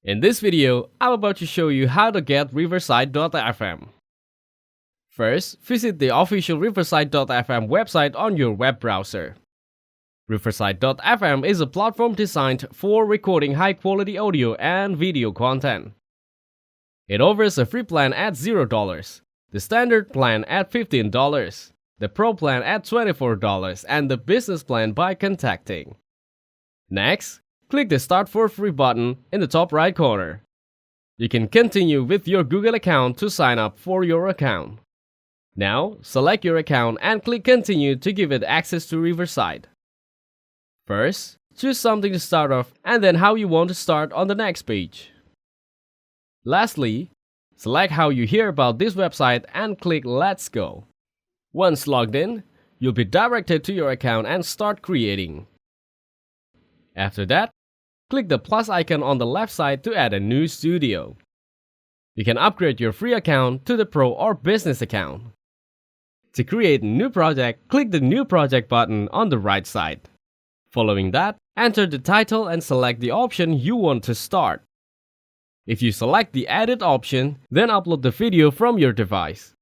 In this video, I'm about to show you how to get Riverside.fm. First, visit the official Riverside.fm website on your web browser. Riverside.fm is a platform designed for recording high-quality audio and video content. It offers a free plan at $0, the standard plan at $15, the pro plan at $24, and the business plan by contacting. Next, click the Start for Free button in the top right corner. You can continue with your Google account to sign up for your account. Now, select your account and click Continue to give it access to Riverside. First, choose something to start off and then how you want to start on the next page. Lastly, select how you hear about this website and click Let's Go. Once logged in, you'll be directed to your account and start creating. After that, click the plus icon on the left side to add a new studio. You can upgrade your free account to the Pro or Business account. To create a new project, click the New Project button on the right side. Following that, enter the title and select the option you want to start. If you select the Edit option, then upload the video from your device.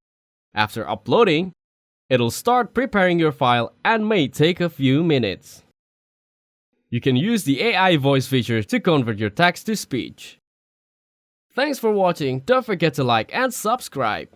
After uploading, it'll start preparing your file and may take a few minutes. You can use the AI voice feature to convert your text to speech. Thanks for watching. Don't forget to like and subscribe.